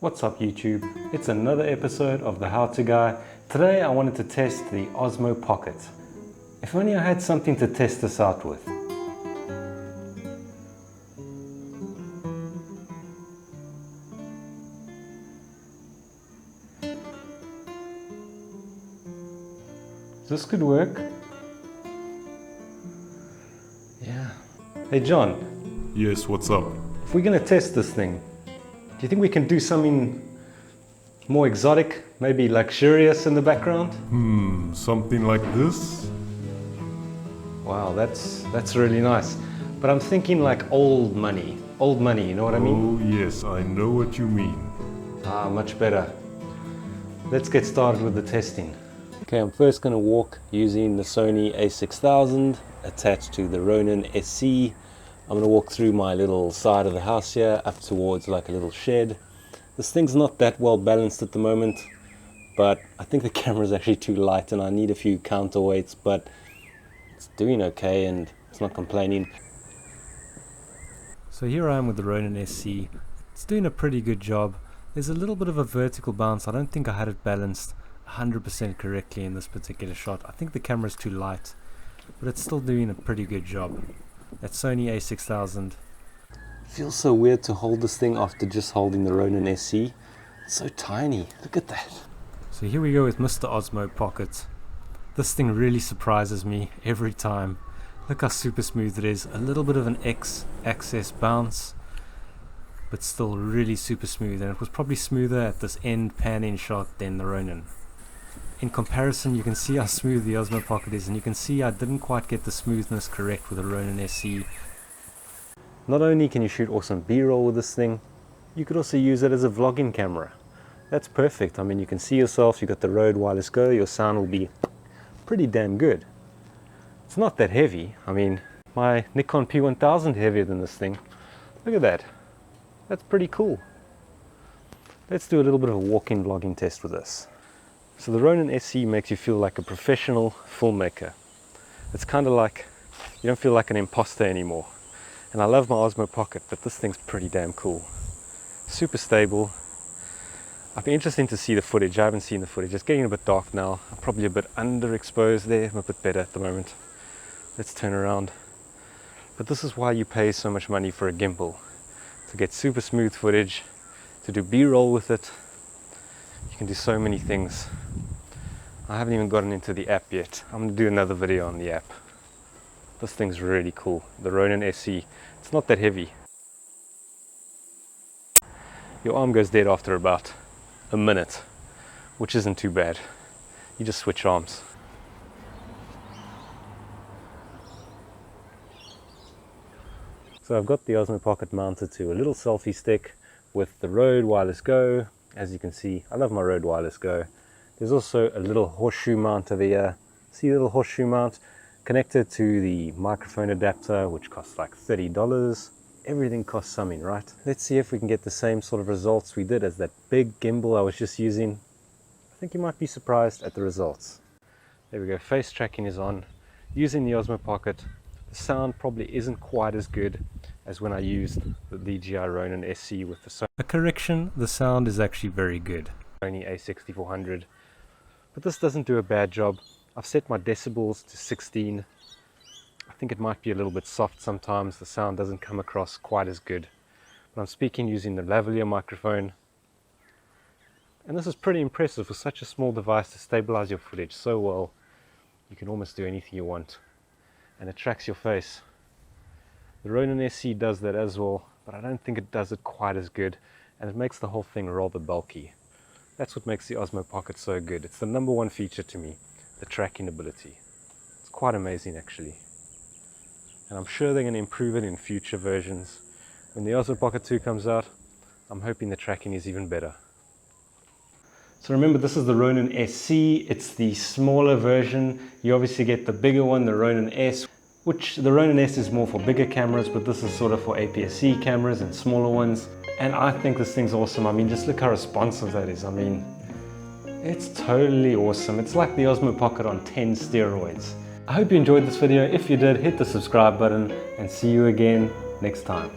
What's up YouTube? It's another episode of The How To Guy. Today I wanted to test the Osmo Pocket. If only I had something to test this out with. This could work. Yeah. Hey John. Yes, what's up? If we're going to test this thing, do you think we can do something more exotic, maybe luxurious in the background? Something like this? Wow, that's really nice. But I'm thinking like old money, you know what I mean? Oh yes, I know what you mean. Ah, much better. Let's get started with the testing. Okay, I'm first going to walk using the Sony a6000 attached to the Ronin SC. I'm going to walk through my little side of the house here up towards like a little shed. This thing's not that well balanced at the moment, but I think the camera's actually too light and I need a few counterweights, but it's doing okay and it's not complaining. So here I am with the Ronin SC. It's doing a pretty good job. There's a little bit of a vertical bounce. I don't think I had it balanced 100% correctly in this particular shot. I think the camera's too light, but it's still doing a pretty good job. That Sony a6000. Feels so weird to hold this thing after just holding the Ronin SC. It's so tiny. Look at that. So here we go with Mr. Osmo Pocket. This thing really surprises me every time. Look how super smooth it is. A little bit of an X-axis bounce, but still really super smooth. And it was probably smoother at this end pan-in shot than the Ronin. In comparison, you can see how smooth the Osmo Pocket is, and you can see I didn't quite get the smoothness correct with the Ronin SC. Not only can you shoot awesome B-roll with this thing, you could also use it as a vlogging camera. That's perfect. I mean, you can see yourself, you got the RODE Wireless Go, your sound will be pretty damn good. It's not that heavy. I mean, my Nikon P1000 heavier than this thing. Look at that. That's pretty cool. Let's do a little bit of a walk-in vlogging test with this. So the Ronin SC makes you feel like a professional filmmaker. It's kind of like, you don't feel like an imposter anymore. And I love my Osmo Pocket, but this thing's pretty damn cool. Super stable. I'd be interested to see the footage. I haven't seen the footage. It's getting a bit dark now. I'm probably a bit underexposed there. I'm a bit better at the moment. Let's turn around. But this is why you pay so much money for a gimbal. To get super smooth footage, to do B-roll with it. You can do so many things. I haven't even gotten into the app yet. I'm going to do another video on the app. This thing's really cool. The Ronin SC. It's not that heavy. Your arm goes dead after about a minute, which isn't too bad. You just switch arms. So I've got the Osmo Pocket mounted to a little selfie stick with the RODE Wireless Go. As you can see, I love my RODE Wireless Go. There's also a little horseshoe mount over here. See the little horseshoe mount? Connected to the microphone adapter, which costs like $30. Everything costs something, right? Let's see if we can get the same sort of results we did as that big gimbal I was just using. I think you might be surprised at the results. There we go, face tracking is on. Using the Osmo Pocket, the sound probably isn't quite as good as when I used the DJI Ronin SC with the Sony. A correction, the sound is actually very good. Sony a6400. But this doesn't do a bad job. I've set my decibels to 16. I think it might be a little bit soft sometimes. The sound doesn't come across quite as good. But I'm speaking using the lavalier microphone. And this is pretty impressive for such a small device to stabilize your footage so well. You can almost do anything you want. And it tracks your face. The Ronin SC does that as well, but I don't think it does it quite as good. And it makes the whole thing rather bulky. That's what makes the Osmo Pocket so good. It's the #1 feature to me, the tracking ability. It's quite amazing actually. And I'm sure they're going to improve it in future versions. When the Osmo Pocket 2 comes out, I'm hoping the tracking is even better. So remember, this is the Ronin SC. It's the smaller version. You obviously get the bigger one, the Ronin S, which the Ronin S is more for bigger cameras, but this is sort of for APS-C cameras and smaller ones. And I think this thing's awesome. I mean, just look how responsive that is. I mean, it's totally awesome. It's like the Osmo Pocket on 10 steroids. I hope you enjoyed this video. If you did, hit the subscribe button and see you again next time.